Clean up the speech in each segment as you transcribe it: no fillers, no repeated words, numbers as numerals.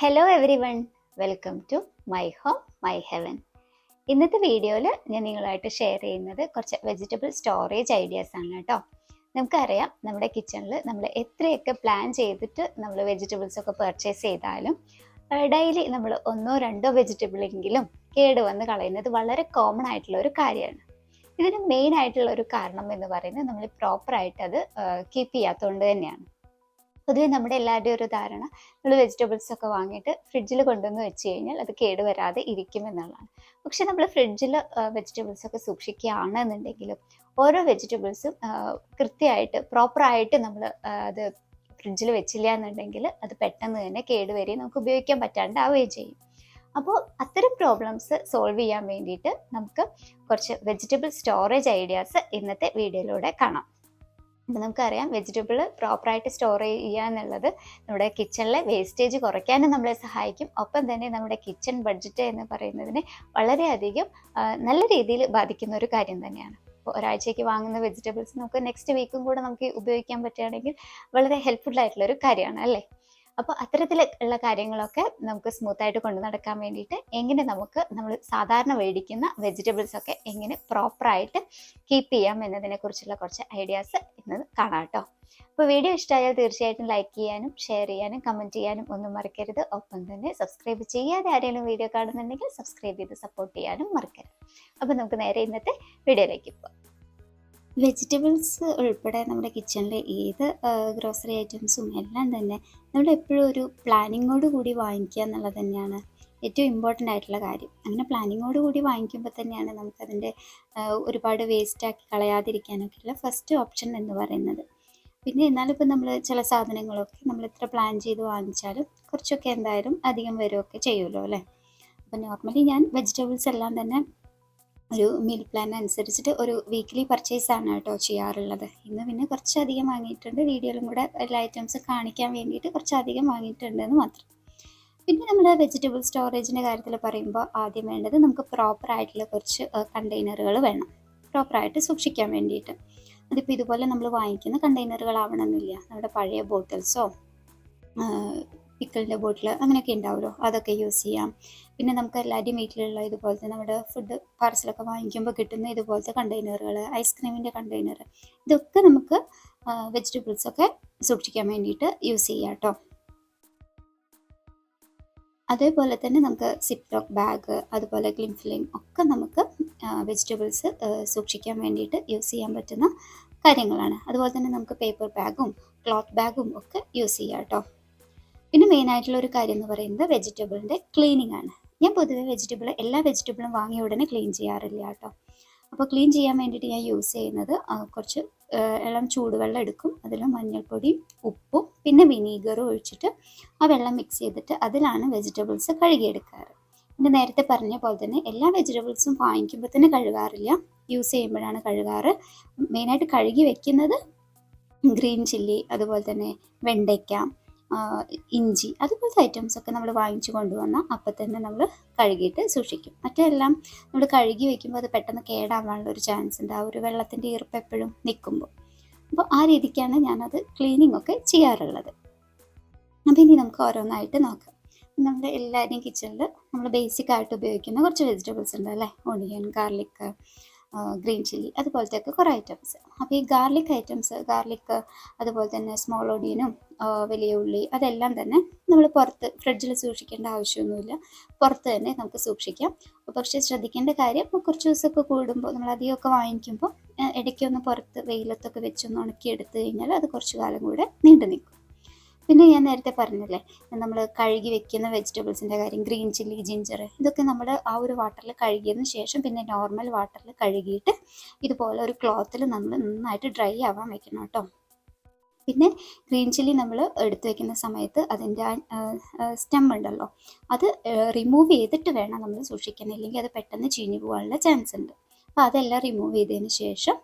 Hello everyone, welcome to my home my heaven. ഇന്നത്തെ വീഡിയോയിൽ ഞാൻ നിങ്ങളായിട്ട് ഷെയർ ചെയ്യുന്നത് കുറച്ച് വെജിറ്റബിൾ സ്റ്റോറേജ് ഐഡിയാസ് ആണ് കേട്ടോ. നമുക്കറിയാം, നമ്മുടെ കിച്ചണിൽ നമ്മൾ എത്രയൊക്കെ പ്ലാൻ ചെയ്തിട്ട് നമ്മൾ വെജിറ്റബിൾസ് ഒക്കെ പർച്ചേസ് ചെയ്താലും ഡെയിലി നമ്മൾ ഒന്നോ രണ്ടോ വെജിറ്റബിൾ എങ്കിലും കേടുവന്ന് കളയുന്നത് വളരെ കോമൺ ആയിട്ടുള്ള ഒരു കാര്യമാണ്. ഇതിന് മെയിൻ ആയിട്ടുള്ള ഒരു കാരണം എന്ന് പറയുന്നത് നമ്മൾ പ്രോപ്പറായിട്ട് അത് കീപ്പ് ചെയ്യാത്തതുകൊണ്ട് തന്നെയാണ്. പൊതുവെ നമ്മുടെ എല്ലാവരുടെയും ഒരു ധാരണ, നമ്മൾ വെജിറ്റബിൾസ് ഒക്കെ വാങ്ങിയിട്ട് ഫ്രിഡ്ജിൽ കൊണ്ടുവന്ന് വെച്ച് കഴിഞ്ഞാൽ അത് കേടുവരാതെ ഇരിക്കും എന്നുള്ളതാണ്. പക്ഷെ നമ്മൾ ഫ്രിഡ്ജിൽ വെജിറ്റബിൾസ് ഒക്കെ സൂക്ഷിക്കുകയാണെന്നുണ്ടെങ്കിലും ഓരോ വെജിറ്റബിൾസും കൃത്യമായിട്ട് പ്രോപ്പറായിട്ട് നമ്മൾ അത് ഫ്രിഡ്ജിൽ വെച്ചില്ല എന്നുണ്ടെങ്കിൽ അത് പെട്ടെന്ന് തന്നെ കേടുവരികയും നമുക്ക് ഉപയോഗിക്കാൻ പറ്റാണ്ടാവുകയും ചെയ്യും. അപ്പോൾ അത്തരം പ്രോബ്ലംസ് സോൾവ് ചെയ്യാൻ വേണ്ടിയിട്ട് നമുക്ക് കുറച്ച് വെജിറ്റബിൾ സ്റ്റോറേജ് ഐഡിയാസ് ഇന്നത്തെ വീഡിയോയിലൂടെ കാണാം. അപ്പം നമുക്കറിയാം, വെജിറ്റബിൾ പ്രോപ്പറായിട്ട് സ്റ്റോർ ചെയ്യുക എന്നുള്ളത് നമ്മുടെ കിച്ചണിലെ വേസ്റ്റേജ് കുറയ്ക്കാനും നമ്മളെ സഹായിക്കും. ഒപ്പം തന്നെ നമ്മുടെ കിച്ചൺ ബഡ്ജറ്റ് എന്ന് പറയുന്നതിനെ വളരെയധികം നല്ല രീതിയിൽ ബാധിക്കുന്ന ഒരു കാര്യം തന്നെയാണ്. അപ്പോൾ ഒരാഴ്ചയ്ക്ക് വാങ്ങുന്ന വെജിറ്റബിൾസ് നമുക്ക് നെക്സ്റ്റ് വീക്കും കൂടെ നമുക്ക് ഉപയോഗിക്കാൻ പറ്റുകയാണെങ്കിൽ വളരെ ഹെൽപ്ഫുൾ ആയിട്ടുള്ള ഒരു കാര്യമാണ് അല്ലേ. അപ്പോൾ അത്തരത്തിലുള്ള കാര്യങ്ങളൊക്കെ നമുക്ക് സ്മൂത്തായിട്ട് കൊണ്ടു നടക്കാൻ വേണ്ടിയിട്ട് എങ്ങനെ നമുക്ക് നമ്മൾ സാധാരണ മേടിക്കുന്ന വെജിറ്റബിൾസ് ഒക്കെ എങ്ങനെ പ്രോപ്പറായിട്ട് കീപ്പ് ചെയ്യാം എന്നതിനെക്കുറിച്ചുള്ള കുറച്ച് ഐഡിയാസ് ഇന്ന് കാണാം കേട്ടോ. അപ്പോൾ വീഡിയോ ഇഷ്ടമായാൽ തീർച്ചയായിട്ടും ലൈക്ക് ചെയ്യാനും ഷെയർ ചെയ്യാനും കമൻറ്റ് ചെയ്യാനും ഒന്നും മറക്കരുത്. ഒപ്പം തന്നെ സബ്സ്ക്രൈബ് ചെയ്യാതെ ആരെങ്കിലും വീഡിയോ കാണുന്നുണ്ടെങ്കിൽ സബ്സ്ക്രൈബ് ചെയ്ത് സപ്പോർട്ട് ചെയ്യാനും മറക്കരുത്. അപ്പോൾ നമുക്ക് നേരെ ഇന്നത്തെ വീഡിയോയിലേക്ക് പോകാം. വെജിറ്റബിൾസ് ഉൾപ്പെടെ നമ്മുടെ കിച്ചണിലെ ഏത് ഗ്രോസറി ഐറ്റംസും എല്ലാം തന്നെ നമ്മൾ എപ്പോഴും ഒരു പ്ലാനിങ്ങോട് കൂടി വാങ്ങിക്കുക എന്നുള്ളത് തന്നെയാണ് ഏറ്റവും ഇമ്പോർട്ടൻ്റ് ആയിട്ടുള്ള കാര്യം. അങ്ങനെ പ്ലാനിങ്ങോട് കൂടി വാങ്ങിക്കുമ്പോൾ തന്നെയാണ് നമുക്കതിൻ്റെ ഒരുപാട് വേസ്റ്റാക്കി കളയാതിരിക്കാനൊക്കെയുള്ള ഫസ്റ്റ് ഓപ്ഷൻ എന്ന് പറയുന്നത്. പിന്നെ എന്നാലിപ്പോൾ നമ്മൾ ചില സാധനങ്ങളൊക്കെ നമ്മൾ എത്ര പ്ലാൻ ചെയ്ത് വാങ്ങിച്ചാലും കുറച്ചൊക്കെ എന്തായാലും അധികം വരുമൊക്കെ ചെയ്യുമല്ലോ അല്ലേ. അപ്പോൾ നോർമലി ഞാൻ വെജിറ്റബിൾസ് എല്ലാം തന്നെ ഒരു മീൽ പ്ലാൻ അനുസരിച്ചിട്ട് ഒരു വീക്ക്ലി പർച്ചേസാണ് കേട്ടോ ചെയ്യാറുള്ളത്. ഇന്ന് പിന്നെ കുറച്ചധികം വാങ്ങിയിട്ടുണ്ട്, വീഡിയോയിലും കൂടെ എല്ലാ ഐറ്റംസ് കാണിക്കാൻ വേണ്ടിയിട്ട് കുറച്ചധികം വാങ്ങിയിട്ടുണ്ടെന്ന് മാത്രം. പിന്നെ നമ്മുടെ വെജിറ്റബിൾ സ്റ്റോറേജിൻ്റെ കാര്യത്തിൽ പറയുമ്പോൾ ആദ്യം വേണ്ടത് നമുക്ക് പ്രോപ്പറായിട്ടുള്ള കുറച്ച് കണ്ടെയ്നറുകൾ വേണം, പ്രോപ്പറായിട്ട് സൂക്ഷിക്കാൻ വേണ്ടിയിട്ട്. അതിപ്പോൾ ഇതുപോലെ നമ്മൾ വാങ്ങിക്കുന്ന കണ്ടെയ്നറുകളാവണമെന്നില്ല, നമ്മുടെ പഴയ ബോട്ടിൽസോ പിക്കിളിൻ്റെ ബോട്ടിൽ അങ്ങനെയൊക്കെ ഉണ്ടാവുമല്ലോ, അതൊക്കെ യൂസ് ചെയ്യാം. പിന്നെ നമുക്ക് എല്ലാവരുടെയും വീട്ടിലുള്ള ഇതുപോലത്തെ നമ്മുടെ ഫുഡ് പാർസലൊക്കെ വാങ്ങിക്കുമ്പോൾ കിട്ടുന്ന ഇതുപോലത്തെ കണ്ടെയ്നറുകൾ, ഐസ്ക്രീമിൻ്റെ കണ്ടെയ്നർ, ഇതൊക്കെ നമുക്ക് വെജിറ്റബിൾസൊക്കെ സൂക്ഷിക്കാൻ വേണ്ടിയിട്ട് യൂസ് ചെയ്യാം കേട്ടോ. അതേപോലെ തന്നെ നമുക്ക് സിപ്പ് ലോക്ക് ബാഗ്, അതുപോലെ ക്ലിം ഫിലിം ഒക്കെ നമുക്ക് വെജിറ്റബിൾസ് സൂക്ഷിക്കാൻ വേണ്ടിയിട്ട് യൂസ് ചെയ്യാൻ പറ്റുന്ന കാര്യങ്ങളാണ്. അതുപോലെ തന്നെ നമുക്ക് പേപ്പർ ബാഗും ക്ലോത്ത് ബാഗും ഒക്കെ യൂസ് ചെയ്യാം കേട്ടോ. പിന്നെ മെയിനായിട്ടുള്ള ഒരു കാര്യം എന്ന് പറയുന്നത് വെജിറ്റബിളിൻ്റെ ക്ലീനിങ് ആണ്. ഞാൻ പൊതുവെ എല്ലാ വെജിറ്റബിളും വാങ്ങിയ ഉടനെ ക്ലീൻ ചെയ്യാറില്ല കേട്ടോ. അപ്പോൾ ക്ലീൻ ചെയ്യാൻ വേണ്ടിയിട്ട് ഞാൻ യൂസ് ചെയ്യുന്നത് കുറച്ച് ഇളം ചൂടുവെള്ളം എടുക്കും, അതിൽ മഞ്ഞൾപ്പൊടിയും ഉപ്പും പിന്നെ വിനീഗറും ഒഴിച്ചിട്ട് ആ വെള്ളം മിക്സ് ചെയ്തിട്ട് അതിലാണ് വെജിറ്റബിൾസ് കഴുകിയെടുക്കാറ്. പിന്നെ നേരത്തെ പറഞ്ഞ പോലെ തന്നെ എല്ലാ വെജിറ്റബിൾസും വാങ്ങിക്കുമ്പോൾ തന്നെ കഴുകാറില്ല, യൂസ് ചെയ്യുമ്പോഴാണ് കഴുകാറ്. മെയിനായിട്ട് കഴുകി വെക്കുന്നത് ഗ്രീൻ ചില്ലി, അതുപോലെ തന്നെ വെണ്ടയ്ക്ക, ഇഞ്ചി, അതുപോലത്തെ ഐറ്റംസൊക്കെ നമ്മൾ വാങ്ങിച്ചു കൊണ്ടുവന്നാൽ അപ്പം തന്നെ നമ്മൾ കഴുകിയിട്ട് സൂക്ഷിക്കും. മറ്റെല്ലാം നമ്മൾ കഴുകി വയ്ക്കുമ്പോൾ അത് പെട്ടെന്ന് കേടാവാനുള്ള ഒരു ചാൻസ് ഉണ്ട്, ആ ഒരു വെള്ളത്തിൻ്റെ ഈർപ്പം എപ്പോഴും നിൽക്കുമ്പോൾ. അപ്പോൾ ആ രീതിക്കാണ് ഞാനത് ക്ലീനിങ് ഒക്കെ ചെയ്യാറുള്ളത്. അപ്പോൾ ഇനി നമുക്ക് ഓരോന്നായിട്ട് നോക്കാം. നമ്മുടെ എല്ലാവരുടെയും കിച്ചണിൽ നമ്മൾ ബേസിക് ആയിട്ട് ഉപയോഗിക്കുന്ന കുറച്ച് വെജിറ്റബിൾസ് ഉണ്ട് അല്ലേ, ഓണിയൻ, ഗാർലിക്, ഗ്രീൻ ചില്ലി, അതുപോലത്തെയൊക്കെ കുറേ ഐറ്റംസ്. അപ്പോൾ ഈ ഗാർലിക് അതുപോലെ തന്നെ സ്മോൾ ഓണിയനും വലിയ ഉള്ളി, അതെല്ലാം തന്നെ നമ്മൾ പുറത്ത് ഫ്രിഡ്ജിൽ സൂക്ഷിക്കേണ്ട ആവശ്യമൊന്നുമില്ല, പുറത്ത് തന്നെ നമുക്ക് സൂക്ഷിക്കാം. പക്ഷേ ശ്രദ്ധിക്കേണ്ട കാര്യം, ഇപ്പോൾ കുറച്ച് ദിവസമൊക്കെ കൂടുമ്പോൾ നമ്മൾ അധികമൊക്കെ വാങ്ങിക്കുമ്പോൾ ഇടയ്ക്കൊന്ന് പുറത്ത് വെയിലത്തൊക്കെ വെച്ചൊന്ന് ഉണക്കിയെടുത്ത് കഴിഞ്ഞാൽ അത് കുറച്ച് കാലം കൂടെ നീണ്ടു നിൽക്കും. പിന്നെ ഞാൻ നേരത്തെ പറഞ്ഞില്ലേ, നമ്മൾ കഴുകി വെക്കുന്ന വെജിറ്റബിൾസിൻ്റെ കാര്യം, ഗ്രീൻ ചില്ലി, ജിഞ്ചർ, ഇതൊക്കെ നമ്മൾ ആ ഒരു വാട്ടറിൽ കഴുകിയതിന് ശേഷം പിന്നെ നോർമൽ വാട്ടറിൽ കഴുകിയിട്ട് ഇതുപോലെ ഒരു ക്ലോത്തിൽ നമ്മൾ നന്നായിട്ട് ഡ്രൈ ആവാൻ വെക്കണം കേട്ടോ. പിന്നെ ഗ്രീൻ ചില്ലി നമ്മൾ എടുത്തു വെക്കുന്ന സമയത്ത് അതിൻ്റെ സ്റ്റെം ഉണ്ടല്ലോ, അത് റിമൂവ് ചെയ്തിട്ട് വേണം നമ്മൾ സൂക്ഷിക്കാൻ, ഇല്ലെങ്കിൽ അത് പെട്ടെന്ന് ചീഞ്ഞു പോകാനുള്ള ചാൻസ് ഉണ്ട്. അപ്പോൾ അതെല്ലാം റിമൂവ് ചെയ്തതിന് ശേഷം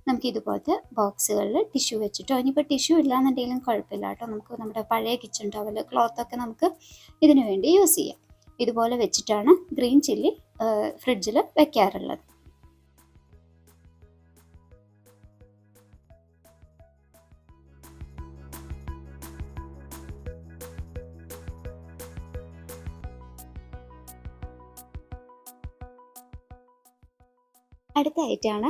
നമുക്ക് ഇതുപോലത്തെ ബോക്സുകളിൽ ടിഷ്യൂ വെച്ചിട്ടോ, ഇനിയിപ്പോൾ ടിഷ്യൂ ഇല്ലാന്നുണ്ടെങ്കിലും കുഴപ്പമില്ല കേട്ടോ, നമുക്ക് നമ്മുടെ പഴയ കിച്ചൺ ടവൽ, ക്ലോത്തൊക്കെ നമുക്ക് ഇതിനു വേണ്ടി യൂസ് ചെയ്യാം. ഇതുപോലെ വെച്ചിട്ടാണ് ഗ്രീൻ ചില്ലി ഫ്രിഡ്ജിൽ വെക്കാറുള്ളത്. അടുത്തായിട്ടാണ്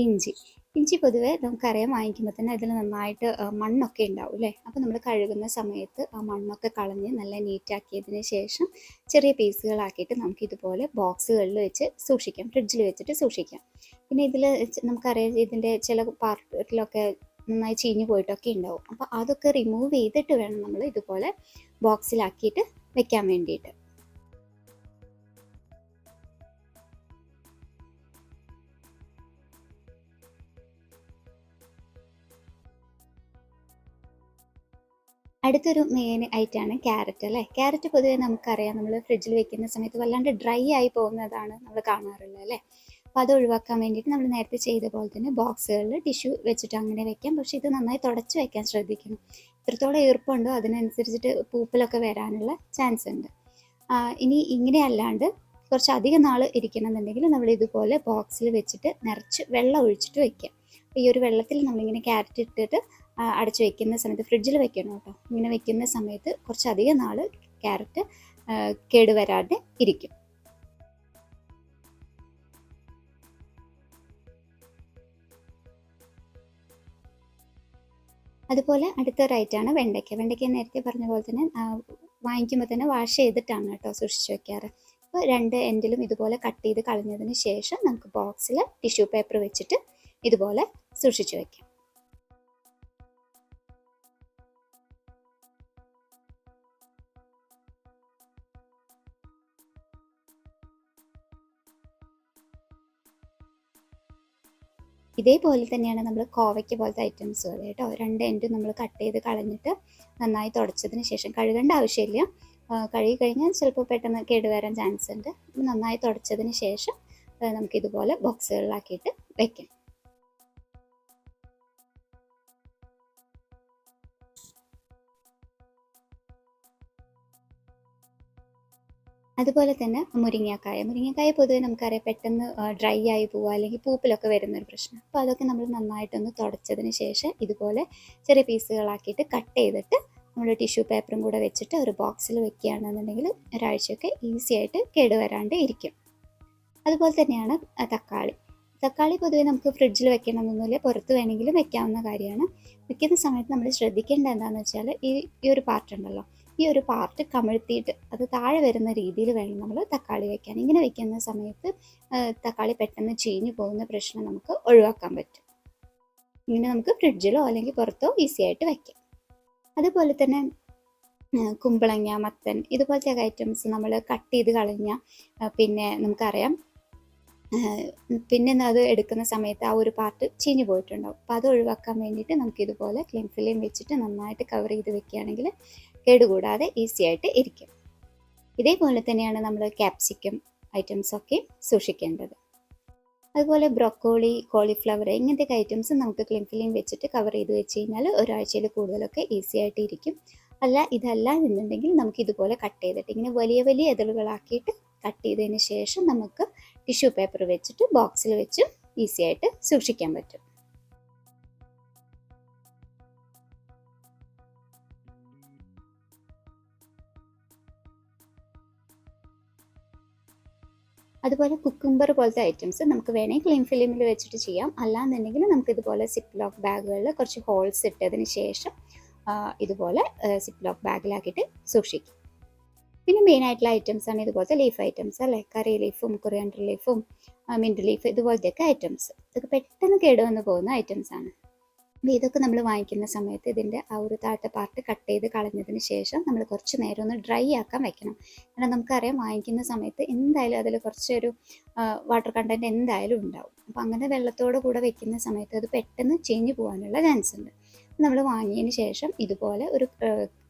ഇഞ്ചി. ഇഞ്ചി പൊതുവേ നമുക്കറിയാം വാങ്ങിക്കുമ്പോൾ തന്നെ അതിൽ നന്നായിട്ട് മണ്ണൊക്കെ ഉണ്ടാവും അല്ലേ. അപ്പോൾ നമ്മൾ കഴുകുന്ന സമയത്ത് ആ മണ്ണൊക്കെ കളഞ്ഞ് നല്ല നീറ്റാക്കിയതിന് ശേഷം ചെറിയ പീസുകളാക്കിയിട്ട് നമുക്കിതുപോലെ ബോക്സുകളിൽ വെച്ച് സൂക്ഷിക്കാം, ഫ്രിഡ്ജിൽ വെച്ചിട്ട് സൂക്ഷിക്കാം. പിന്നെ ഇതിൽ നമുക്കറിയാം ഇതിൻ്റെ ചില പാർട്ടിലൊക്കെ നന്നായി ചീഞ്ഞു പോയിട്ടൊക്കെ ഉണ്ടാവും. അപ്പോൾ അതൊക്കെ റിമൂവ് ചെയ്തിട്ട് വേണം നമ്മൾ ഇതുപോലെ ബോക്സിലാക്കിയിട്ട് വെക്കാൻ വേണ്ടിയിട്ട്. അടുത്തൊരു മെയിൻ ആയിട്ടാണ് ക്യാരറ്റ് അല്ലേ. ക്യാരറ്റ് പൊതുവേ നമുക്കറിയാം നമ്മൾ ഫ്രിഡ്ജിൽ വെക്കുന്ന സമയത്ത് വല്ലാണ്ട് ഡ്രൈ ആയി പോകുന്നതാണ് നമ്മൾ കാണാറുള്ളത് അല്ലേ. അപ്പോൾ അത് ഒഴിവാക്കാൻ വേണ്ടിയിട്ട് നമ്മൾ നേരത്തെ ചെയ്ത പോലെ തന്നെ ബോക്സുകളിൽ ടിഷ്യൂ വെച്ചിട്ട് അങ്ങനെ വെക്കാം. പക്ഷേ ഇത് നന്നായി തുടച്ച് വെക്കാൻ ശ്രദ്ധിക്കണം. എത്രത്തോളം ഈർപ്പമുണ്ടോ അതിനനുസരിച്ചിട്ട് പൂപ്പലൊക്കെ വരാനുള്ള ചാൻസ് ഉണ്ട്. ഇനി ഇങ്ങനെ അല്ലാണ്ട് കുറച്ചധികം നാൾ ഇരിക്കണമെന്നുണ്ടെങ്കിൽ നമ്മൾ ഇതുപോലെ ബോക്സിൽ വെച്ചിട്ട് നിറച്ച് വെള്ളം ഒഴിച്ചിട്ട് വെക്കാം. ഈ ഒരു വെള്ളത്തിൽ നമ്മളിങ്ങനെ ക്യാരറ്റ് ഇട്ടിട്ട് അടച്ചു വെക്കുന്ന സമയത്ത് ഫ്രിഡ്ജിൽ വെക്കണം കേട്ടോ. ഇങ്ങനെ വെക്കുന്ന സമയത്ത് കുറച്ചധികം നാൾ ക്യാരറ്റ് കേടുവരാതെ ഇരിക്കും. അതുപോലെ അടുത്തൊരായിട്ടാണ് വെണ്ടയ്ക്ക. വെണ്ടയ്ക്ക നേരത്തെ പറഞ്ഞ പോലെ തന്നെ വാങ്ങിക്കുമ്പോൾ തന്നെ വാഷ് ചെയ്തിട്ടാണ് കേട്ടോ സൂക്ഷിച്ച് വെക്കാറ്. അപ്പോൾ രണ്ട് എൻഡിലും ഇതുപോലെ കട്ട് ചെയ്ത് കളഞ്ഞതിന് ശേഷം നമുക്ക് ബോക്സിൽ ടിഷ്യൂ പേപ്പർ വെച്ചിട്ട് ഇതുപോലെ സൂക്ഷിച്ച് വെക്കാം. ഇതേപോലെ തന്നെയാണ് നമ്മൾ കോവയ്ക്ക പോലത്തെ ഐറ്റംസ് അതെ കേട്ടോ. രണ്ട് എൻഡും നമ്മൾ കട്ട് ചെയ്ത് കളഞ്ഞിട്ട് നന്നായി തുടച്ചതിന് ശേഷം, കഴുകേണ്ട ആവശ്യമില്ല, കഴുകി കഴിഞ്ഞാൽ ചിലപ്പോൾ പെട്ടെന്ന് കേടുവരാൻ ചാൻസ് ഉണ്ട്. നന്നായി തുടച്ചതിന് ശേഷം നമുക്കിതുപോലെ ബോക്സുകളിലാക്കിയിട്ട് വെക്കാം. അതുപോലെ തന്നെ മുരിങ്ങക്കായ പൊതുവെ നമുക്കറിയാം പെട്ടെന്ന് ഡ്രൈ ആയി പോവുക അല്ലെങ്കിൽ പൂപ്പിലൊക്കെ വരുന്നൊരു പ്രശ്നം. അപ്പോൾ അതൊക്കെ നമ്മൾ നന്നായിട്ടൊന്ന് തുടച്ചതിന് ശേഷം ഇതുപോലെ ചെറിയ പീസുകളാക്കിയിട്ട് കട്ട് ചെയ്തിട്ട് നമ്മൾ ടിഷ്യൂ പേപ്പറും കൂടെ വെച്ചിട്ട് ഒരു ബോക്സിൽ വെക്കുകയാണെന്നുണ്ടെങ്കിൽ ഒരാഴ്ചയൊക്കെ ഈസി ആയിട്ട് കേടുവരാണ്ട് ഇരിക്കും. അതുപോലെ തന്നെയാണ് തക്കാളി പൊതുവെ നമുക്ക് ഫ്രിഡ്ജിൽ വെക്കണമെന്നൊന്നുമില്ല, പുറത്ത് വേണമെങ്കിലും വെക്കാവുന്ന കാര്യമാണ്. വെക്കുന്ന സമയത്ത് നമ്മൾ ശ്രദ്ധിക്കേണ്ടത് എന്താണെന്ന് വെച്ചാൽ ഈ ഒരു പാർട്ട് ഉണ്ടല്ലോ, ഈ ഒരു പാർട്ട് കമിഴ്ത്തിയിട്ട് അത് താഴെ വരുന്ന രീതിയിൽ വേണം നമ്മൾ തക്കാളി വെക്കാൻ. ഇങ്ങനെ വെക്കുന്ന സമയത്ത് തക്കാളി പെട്ടെന്ന് ചീഞ്ഞു പോകുന്ന പ്രശ്നം നമുക്ക് ഒഴിവാക്കാൻ പറ്റും. ഇങ്ങനെ നമുക്ക് ഫ്രിഡ്ജിലോ അല്ലെങ്കിൽ പുറത്തോ ഈസി ആയിട്ട് വെക്കാം. അതുപോലെ തന്നെ കുമ്പളങ്ങ, മത്തൻ ഇതുപോലത്തെ ഐറ്റംസ് നമ്മൾ കട്ട് ചെയ്ത് കളഞ്ഞാൽ പിന്നെ നമുക്കറിയാം പിന്നെ അത് എടുക്കുന്ന സമയത്ത് ആ ഒരു പാർട്ട് ചീഞ്ഞു പോയിട്ടുണ്ടാവും. അപ്പോൾ അത് ഒഴിവാക്കാൻ വേണ്ടിയിട്ട് നമുക്കിതുപോലെ ക്ലീൻ ഫിലിം വെച്ചിട്ട് നന്നായിട്ട് കവർ ചെയ്ത് വെക്കുകയാണെങ്കിൽ കേടുകൂടാതെ ഈസി ആയിട്ട് ഇരിക്കും. ഇതേപോലെ തന്നെയാണ് നമ്മൾ ക്യാപ്സിക്കം ഐറ്റംസൊക്കെ സൂക്ഷിക്കേണ്ടത്. അതുപോലെ ബ്രൊക്കോളി, കോളിഫ്ലവർ ഇങ്ങനത്തെ ഐറ്റംസ് നമുക്ക് ക്ലീൻ ഫിലിം വെച്ചിട്ട് കവർ ചെയ്ത് വെച്ച് കഴിഞ്ഞാൽ ഒരാഴ്ചയിൽ കൂടുതലൊക്കെ ഈസി ആയിട്ട് ഇരിക്കും. ഇതല്ല എന്നുണ്ടെങ്കിൽ നമുക്ക് ഇതുപോലെ കട്ട് ചെയ്തിട്ട് ഇങ്ങനെ വലിയ വലിയ ഇതളുകളാക്കിയിട്ട് കട്ട് ചെയ്തതിന് ശേഷം നമുക്ക് ടിഷ്യൂ പേപ്പർ വെച്ചിട്ട് ബോക്സിൽ വെച്ച് ഈസി ആയിട്ട് സൂക്ഷിക്കാൻ പറ്റും. അതുപോലെ കുക്കുംബർ പോലത്തെ ഐറ്റംസ് നമുക്ക് വേണമെങ്കിൽ ക്ലീൻ ഫിലിമിൽ വെച്ചിട്ട് ചെയ്യാം. അല്ലാന്നുണ്ടെങ്കിൽ നമുക്ക് ഇതുപോലെ സിപ്പ് ലോക്ക് ബാഗുകളിൽ കുറച്ച് ഹോൾസ് ഇട്ടതിന് ശേഷം ഇതുപോലെ സിപ്പ് ലോക്ക് ബാഗിലാക്കിയിട്ട് സൂക്ഷിക്കും. പിന്നെ മെയിൻ ആയിട്ടുള്ള ഐറ്റംസ് ആണ് ഇതുപോലത്തെ ലീഫ് ഐറ്റംസ് അല്ലേ. കറി ലീഫും കൊറിയാണ്ടർ ലീഫും മിൻറ്റ് ലീഫ് ഇതുപോലത്തെയൊക്കെ ഐറ്റംസ് ഇതൊക്കെ പെട്ടെന്ന് കേടുവന്ന് പോകുന്ന ഐറ്റംസ് ആണ്. അപ്പോൾ ഇതൊക്കെ നമ്മൾ വാങ്ങിക്കുന്ന സമയത്ത് ഇതിൻ്റെ ആ ഒരു താഴത്തെ പാർട്ട് കട്ട് ചെയ്ത് കളഞ്ഞതിന് ശേഷം നമ്മൾ കുറച്ച് നേരം ഒന്ന് ഡ്രൈ ആക്കാൻ വെക്കണം. കാരണം നമുക്കറിയാം വാങ്ങിക്കുന്ന സമയത്ത് എന്തായാലും അതിൽ കുറച്ചൊരു വാട്ടർ കണ്ടൻറ്റ് എന്തായാലും ഉണ്ടാവും. അപ്പോൾ അങ്ങനെ വെള്ളത്തോട് കൂടെ വെക്കുന്ന സമയത്ത് അത് പെട്ടെന്ന് ചീഞ്ഞു പോകാനുള്ള ചാൻസ് ഉണ്ട്. നമ്മൾ വാങ്ങിയതിന് ശേഷം ഇതുപോലെ ഒരു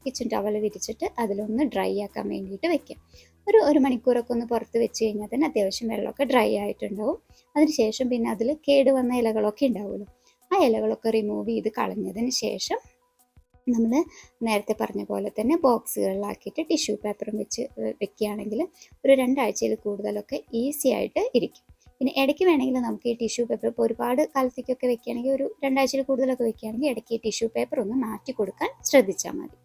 കിച്ചൺ ടവൽ വിരിച്ചിട്ട് അതിലൊന്ന് ഡ്രൈ ആക്കാൻ വേണ്ടിയിട്ട് വെക്കാം. ഒരു മണിക്കൂറൊക്കെ ഒന്ന് പുറത്ത് വെച്ച് കഴിഞ്ഞാൽ തന്നെ അത്യാവശ്യം വെള്ളമൊക്കെ ഡ്രൈ ആയിട്ടുണ്ടാവും. അതിനുശേഷം പിന്നെ അതിൽ കേടുവന്ന ഇലകളൊക്കെ ഉണ്ടാവുമല്ലോ, ആ ഇലകളൊക്കെ റിമൂവ് ചെയ്ത് കളഞ്ഞതിന് ശേഷം നമ്മൾ നേരത്തെ പറഞ്ഞ പോലെ തന്നെ ബോക്സുകളിലാക്കിയിട്ട് ടിഷ്യൂ പേപ്പറും വെച്ച് വെക്കുകയാണെങ്കിൽ ഒരു 2 ആഴ്ചയിൽ കൂടുതലൊക്കെ ഈസി ആയിട്ട് ഇരിക്കും. പിന്നെ ഇടയ്ക്ക് വേണമെങ്കിൽ നമുക്ക് ഈ ടിഷ്യൂ പേപ്പർ ഇപ്പോൾ ഒരുപാട് കാലത്തേക്കൊക്കെ വെക്കുകയാണെങ്കിൽ ഒരു 2 ആഴ്ചയിൽ കൂടുതലൊക്കെ വെക്കുകയാണെങ്കിൽ ഇടയ്ക്ക് ഈ ടിഷ്യൂ പേപ്പർ ഒന്ന് മാറ്റി കൊടുക്കാൻ ശ്രദ്ധിച്ചാൽ മതി.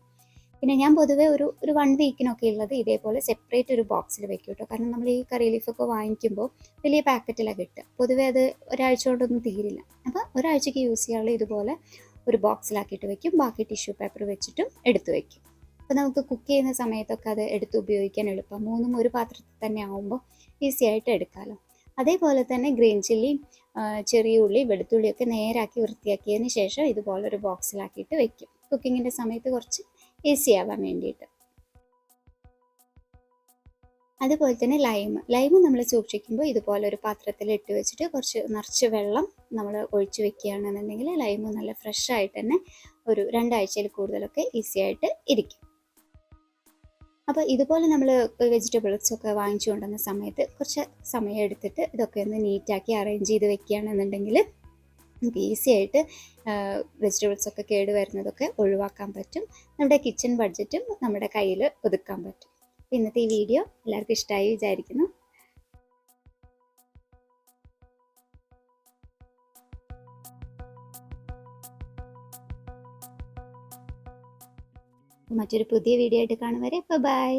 പിന്നെ ഞാൻ പൊതുവേ ഒരു 1 വീക്കിനൊക്കെ ഉള്ളത് ഇതേപോലെ സെപ്പറേറ്റ് ഒരു ബോക്സിൽ വെക്കും കേട്ടോ. കാരണം നമ്മൾ ഈ കറി ലീഫൊക്കെ വാങ്ങിക്കുമ്പോൾ വലിയ പാക്കറ്റിലാണ് കിട്ടുക. പൊതുവേ അത് ഒരാഴ്ച കൊണ്ടൊന്നും തീരില്ല. അപ്പോൾ ഒരാഴ്ചയ്ക്ക് യൂസ് ചെയ്യാനുള്ള ഇതുപോലെ ഒരു ബോക്സിലാക്കിയിട്ട് വെക്കും. ബാക്കി ടിഷ്യൂ പേപ്പർ വെച്ചിട്ടും എടുത്ത് വെക്കും. അപ്പോൾ നമുക്ക് കുക്ക് ചെയ്യുന്ന സമയത്തൊക്കെ അത് എടുത്ത് ഉപയോഗിക്കാൻ എളുപ്പം. 3ഉം ഒരു പാത്രത്തിൽ തന്നെ ആവുമ്പോൾ ഈസി ആയിട്ട് എടുക്കാമല്ലോ. അതേപോലെ തന്നെ ഗ്രീൻ ചില്ലി, ചെറിയ ഉള്ളി, വെളുത്തുള്ളിയൊക്കെ നേരാക്കി വൃത്തിയാക്കിയതിന് ശേഷം ഇതുപോലൊരു ബോക്സിലാക്കിയിട്ട് വെക്കും. കുക്കിങ്ങിൻ്റെ സമയത്ത് കുറച്ച് ഈസി ആവാൻ വേണ്ടിയിട്ട്. അതുപോലെ തന്നെ ലൈം നമ്മൾ സൂക്ഷിക്കുമ്പോൾ ഇതുപോലെ ഒരു പാത്രത്തിൽ ഇട്ട് വെച്ചിട്ട് കുറച്ച് നിറച്ച് വെള്ളം നമ്മൾ ഒഴിച്ച് വെക്കുകയാണെന്നുണ്ടെങ്കിൽ ലൈം നല്ല ഫ്രഷ് ആയിട്ട് തന്നെ ഒരു 2 ആഴ്ചയിൽ കൂടുതലൊക്കെ ഈസി ആയിട്ട് ഇരിക്കും. അപ്പോൾ ഇതുപോലെ നമ്മൾ വെജിറ്റബിൾസൊക്കെ വാങ്ങിച്ചു കൊണ്ടുവന്ന സമയത്ത് കുറച്ച് സമയം എടുത്തിട്ട് ഇതൊക്കെ ഒന്ന് നീറ്റാക്കി അറേഞ്ച് ചെയ്ത് വെക്കുകയാണെന്നുണ്ടെങ്കിൽ നമുക്ക് ഈസി ആയിട്ട് വെജിറ്റബിൾസൊക്കെ കേട് വരുന്നതൊക്കെ ഒഴിവാക്കാൻ പറ്റും. നമ്മുടെ കിച്ചൺ ബഡ്ജറ്റും നമ്മുടെ കയ്യിൽ ഒതുക്കാൻ പറ്റും. ഇന്നത്തെ ഈ വീഡിയോ എല്ലാവർക്കും ഇഷ്ടമായി വിചാരിക്കുന്നു. മറ്റൊരു പുതിയ വീഡിയോ ആയിട്ട് കാണും വരെ ബൈ.